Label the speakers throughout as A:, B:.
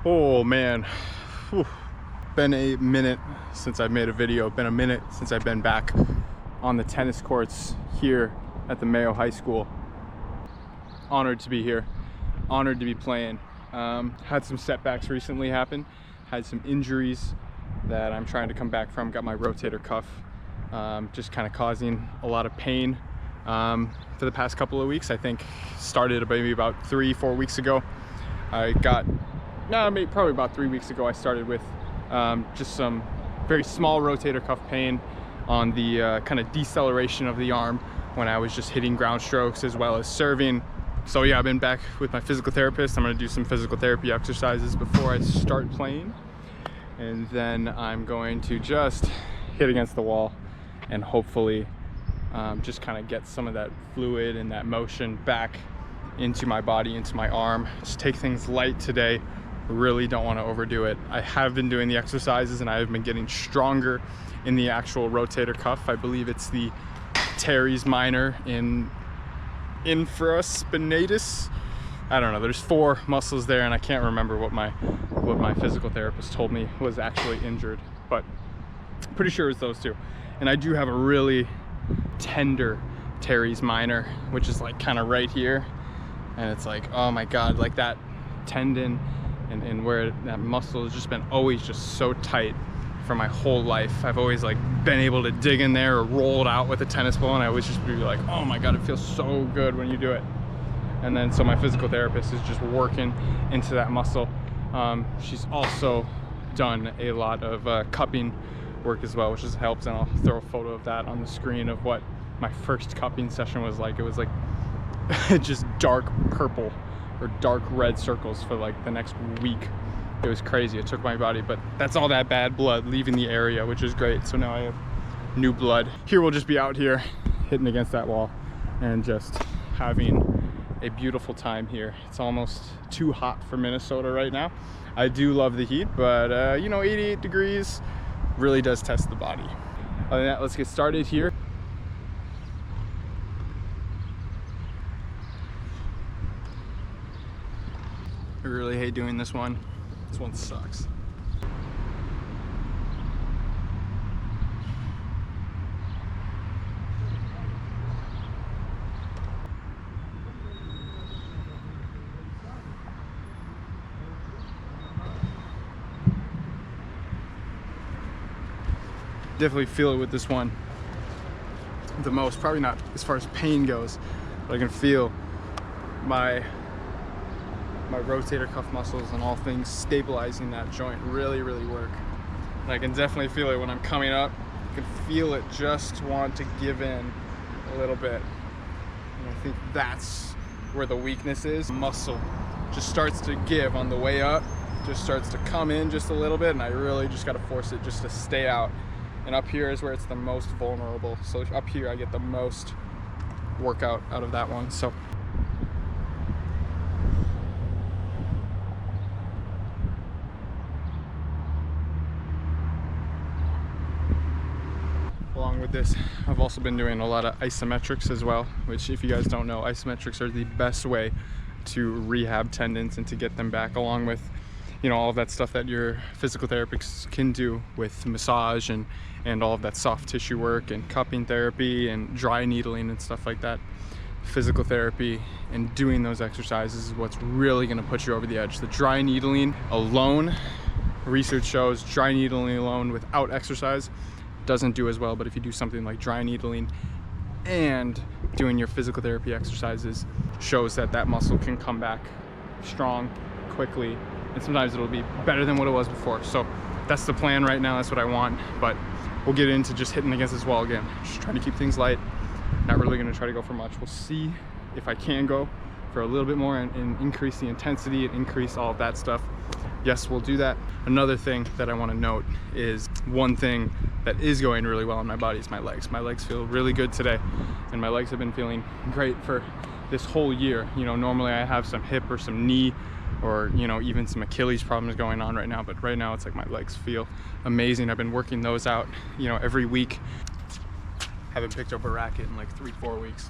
A: Oh man, whew. Been a minute since I've made a video. Been a minute since I've been back on the tennis courts here at the Mayo High School. Honored to be here, honored to be playing. Had some setbacks recently happen, had some injuries that I'm trying to come back from. Got my rotator cuff just kind of causing a lot of pain for the past couple of weeks. I think started maybe about 3-4 weeks ago. I got probably about 3 weeks ago I started with just some very small rotator cuff pain on the kind of deceleration of the arm when I was just hitting ground strokes as well as serving. So yeah, I've been back with my physical therapist. I'm going to do some physical therapy exercises before I start playing, and then I'm going to just hit against the wall and hopefully just kind of get some of that fluid and that motion back into my body, into my arm. Just take things light today. Really don't want to overdo it. I have been doing the exercises and I have been getting stronger in the actual rotator cuff. I believe it's the teres minor in infraspinatus. I don't know, there's 4 muscles there and I can't remember what my physical therapist told me was actually injured, but pretty sure it's those 2. And I do have a really tender teres minor, which is like kind of right here, and it's like, oh my god, like that tendon and where that muscle has just been always just so tight for my whole life. I've always like been able to dig in there or roll it out with a tennis ball, and I always just be like, oh my god, it feels so good when you do it. And then so my physical therapist is just working into that muscle. She's also done a lot of cupping work as well, which just helps, and I'll throw a photo of that on the screen of what my first cupping session was like. It was like just dark purple or dark red circles for like the next week. It was crazy. It took my body, but that's all that bad blood leaving the area, which is great. So now I have new blood. Here we'll just be out here hitting against that wall and just having a beautiful time here. It's almost too hot for Minnesota right now. I do love the heat, but you know, 88 degrees really does test the body. Other than that, let's get started here. I really hate doing this one. This one sucks. Definitely feel it with this one the most. Probably not as far as pain goes, but I can feel my rotator cuff muscles and all things stabilizing that joint really work. And I can definitely feel it when I'm coming up. I can feel it just want to give in a little bit. And I think that's where the weakness is. Muscle just starts to give on the way up, just starts to come in just a little bit, and I really just got to force it just to stay out. And up here is where it's the most vulnerable. So up here I get the most workout out of that one. So along with this, I've also been doing a lot of isometrics as well, which, if you guys don't know, isometrics are the best way to rehab tendons and to get them back, along with, you know, all of that stuff that your physical therapist can do with massage and all of that soft tissue work and cupping therapy and dry needling and stuff like that. Physical therapy and doing those exercises is what's really going to put you over the edge. The dry needling alone, research shows dry needling alone without exercise doesn't do as well, but if you do something like dry needling and doing your physical therapy exercises, shows that that muscle can come back strong quickly, and sometimes it'll be better than what it was before. So that's the plan right now. That's what I want, but we'll get into just hitting against this wall again. Just trying to keep things light, not really going to try to go for much. We'll see if I can go for a little bit more and increase the intensity and increase all of that stuff. Yes, we'll do that. Another thing that I want to note is one thing that is going really well in my body is my legs. My legs feel really good today, and my legs have been feeling great for this whole year. You know, normally I have some hip or some knee or, you know, even some Achilles problems going on right now, but right now it's like my legs feel amazing. I've been working those out, you know, every week. Haven't picked up a racket in like 3-4 weeks.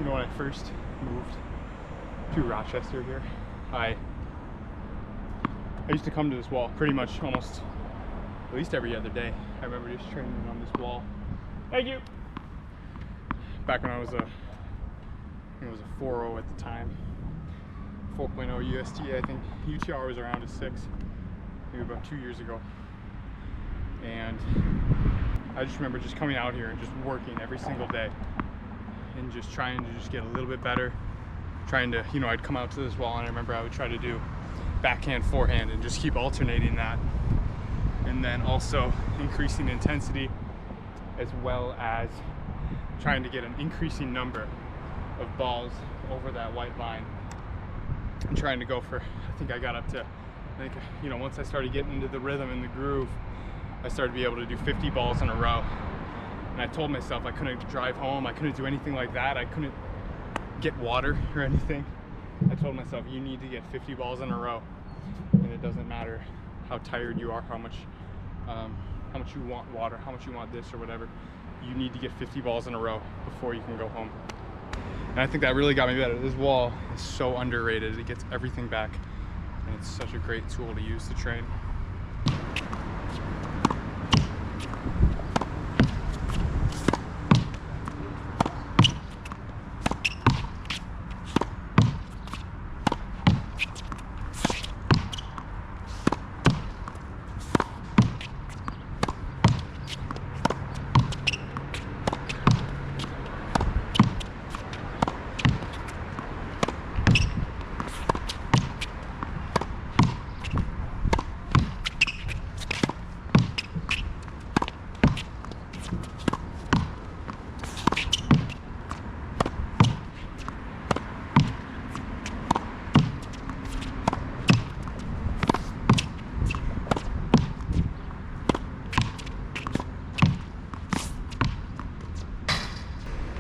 A: you know, when I first moved to Rochester here, I used to come to this wall pretty much almost at least every other day. I remember just training on this wall. Thank you. Back when I was it was a 4.0 at the time, 4.0 UST. I think UTR was around a 6, maybe about 2 years ago. And I just remember just coming out here and just working every single day and just trying to just get a little bit better. Trying to, you know, I'd come out to this wall and I remember I would try to do backhand, forehand and just keep alternating that. And then also increasing intensity as well as trying to get an increasing number of balls over that white line. I'm trying to go for, I think I got up to, I think, you know, once I started getting into the rhythm and the groove, I started to be able to do 50 balls in a row. And I told myself I couldn't drive home, I couldn't do anything like that, I couldn't get water or anything. I told myself, you need to get 50 balls in a row. And it doesn't matter how tired you are, how much you want water, how much you want this or whatever. You need to get 50 balls in a row before you can go home. And I think that really got me better. This wall is so underrated. It gets everything back. And it's such a great tool to use to train.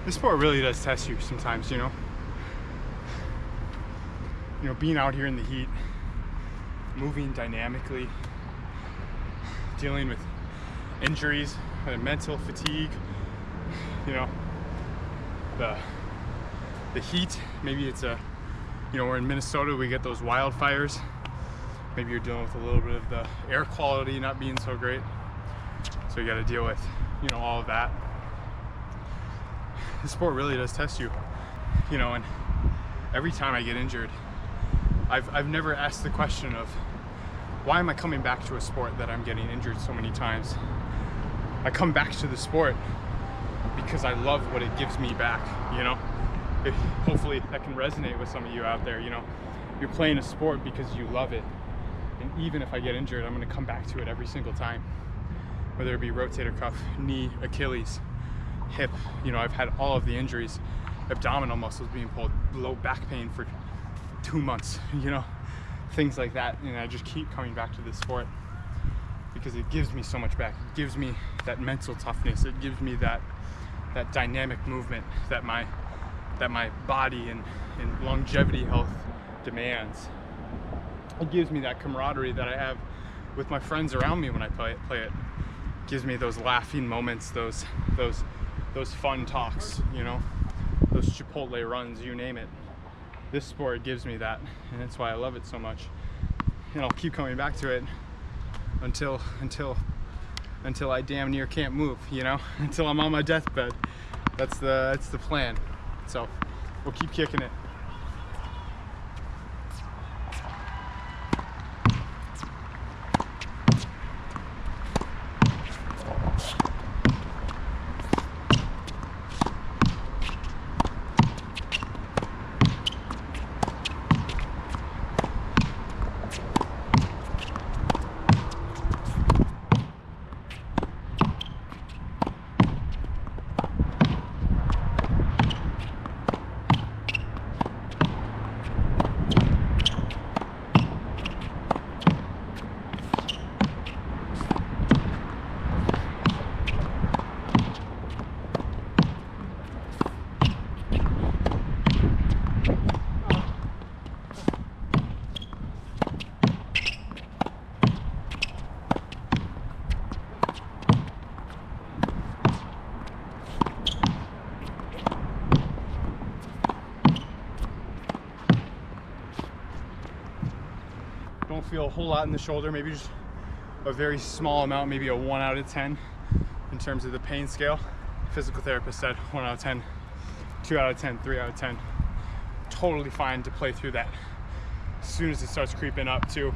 A: This sport really does test you sometimes, you know. You know, being out here in the heat, moving dynamically, dealing with injuries, mental fatigue, you know, the heat. Maybe it's a, you know, we're in Minnesota, we get those wildfires. Maybe you're dealing with a little bit of the air quality not being so great. So you got to deal with, you know, all of that. The sport really does test you, you know, and every time I get injured, I've never asked the question of why am I coming back to a sport that I'm getting injured so many times? I come back to the sport because I love what it gives me back, you know. Hopefully that can resonate with some of you out there, you know. You're playing a sport because you love it, and even if I get injured, I'm going to come back to it every single time, whether it be rotator cuff, knee, Achilles, hip. You know, I've had all of the injuries, abdominal muscles being pulled, low back pain for 2 months, you know, things like that. And I just keep coming back to this sport because it gives me so much back. It gives me that mental toughness. It gives me that dynamic movement that my body and longevity health demands. It gives me that camaraderie that I have with my friends around me when I play it. It gives me those laughing moments, those fun talks, you know, those Chipotle runs, you name it. This sport gives me that, and that's why I love it so much. And I'll keep coming back to it until I damn near can't move, you know, until I'm on my deathbed. That's the plan. So we'll keep kicking it. feel a whole lot in the shoulder, maybe just a very small amount, maybe a 1 out of 10 in terms of the pain scale. Physical therapist said 1 out of 10, 2 out of 10, 3 out of 10. Totally fine to play through that. As soon as it starts creeping up to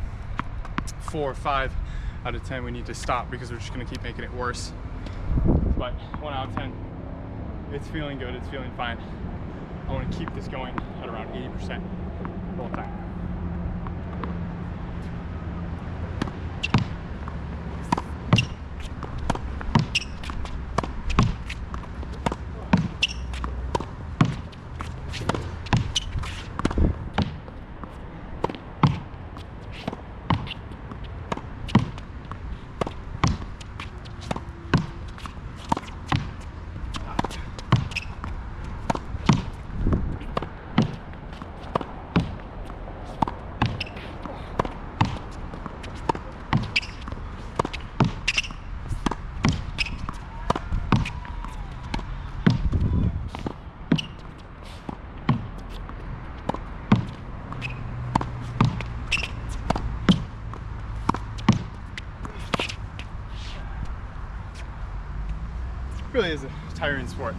A: 4 or 5 out of 10, we need to stop because we're just gonna keep making it worse. But 1 out of 10, it's feeling good, it's feeling fine. I wanna keep this going at around 80% the whole time. Really is a tiring sport.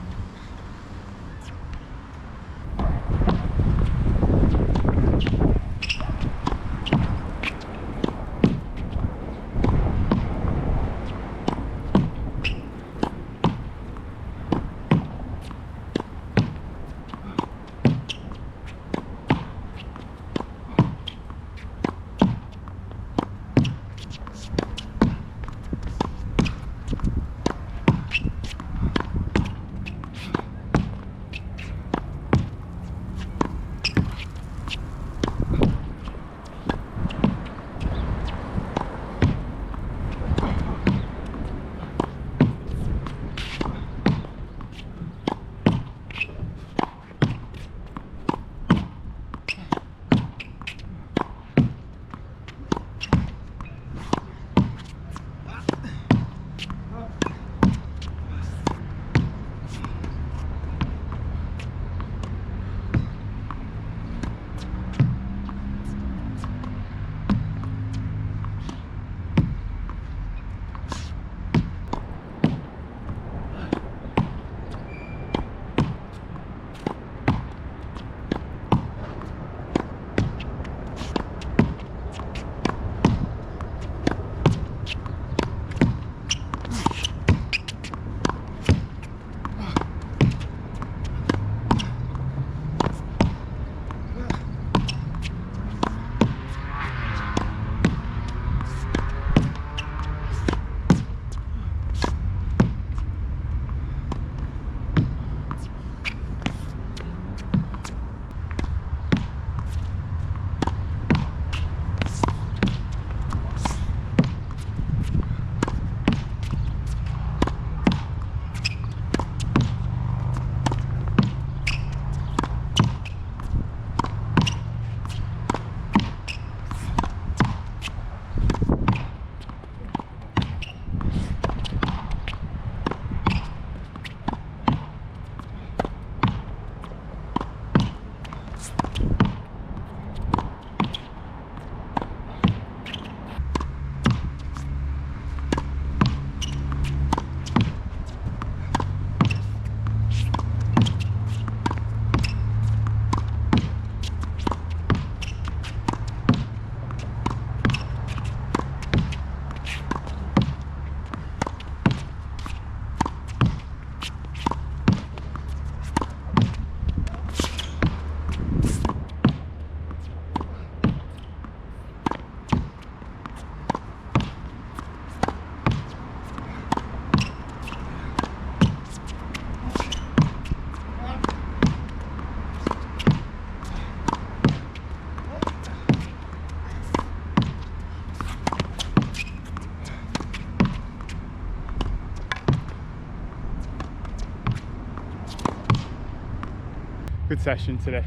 A: Good session today.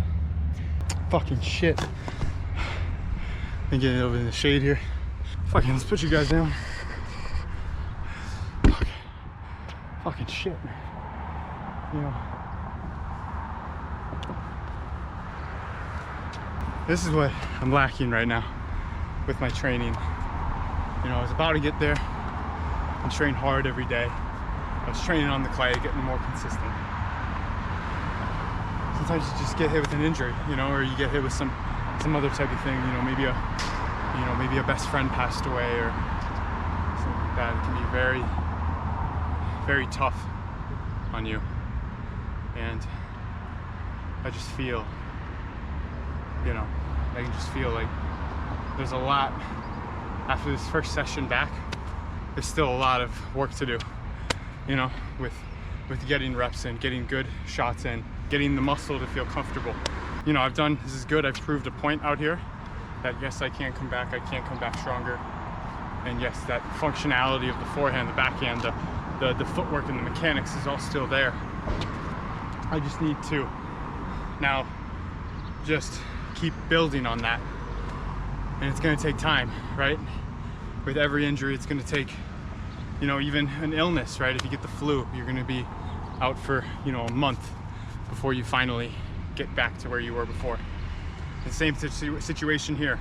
A: Fucking shit. And getting over in the shade here. Fucking, let's put you guys down. Okay. Fucking shit, man. You know. This is what I'm lacking right now. with my training. You know, I was about to get there and train hard every day. I was training on the clay, getting more consistent. Sometimes you just get hit with an injury, you know, or you get hit with some other type of thing. You know, maybe a best friend passed away or something like that. It can be very, very tough on you. And I just feel, you know, I can just feel like there's a lot after this first session back. There's still a lot of work to do, you know, with getting reps in, getting good shots in, getting the muscle to feel comfortable. You know, this is good. I've proved a point out here that yes, I can come back. I can come back stronger. And yes, that functionality of the forehand, the backhand, the footwork and the mechanics is all still there. I just need to now just keep building on that. And it's gonna take time, right? With every injury, it's gonna take, you know, even an illness, right? If you get the flu, you're gonna be out for, you know, a month before you finally get back to where you were before. The same situation here.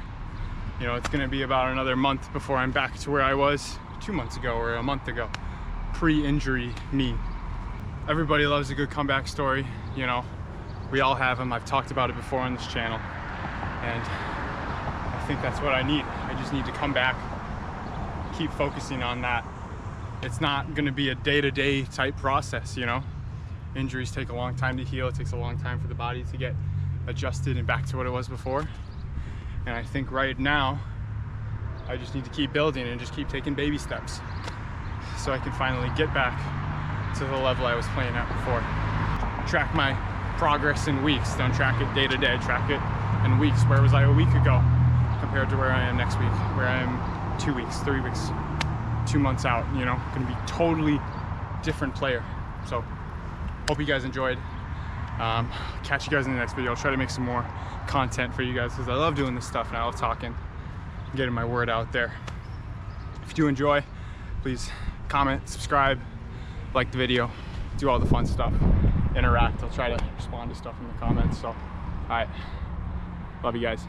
A: You know, it's gonna be about another month before I'm back to where I was 2 months ago or a month ago, pre-injury me. Everybody loves a good comeback story, you know. We all have them. I've talked about it before on this channel. And I think that's what I need. I just need to come back, keep focusing on that. It's not gonna be a day-to-day type process, you know. Injuries take a long time to heal. It takes a long time for the body to get adjusted and back to what it was before. And I think right now, I just need to keep building and just keep taking baby steps so I can finally get back to the level I was playing at before. Track my progress in weeks. Don't track it day to day, track it in weeks. Where was I a week ago compared to where I am next week, where I am 2 weeks, 3 weeks, 2 months out, you know, gonna be totally different player. So hope you guys enjoyed. Catch you guys in the next video. I'll try to make some more content for you guys because I love doing this stuff and I love talking, getting my word out there. If you do enjoy, please comment, subscribe, like the video, do all the fun stuff, interact. I'll try to respond to stuff in the comments. So, all right, love you guys.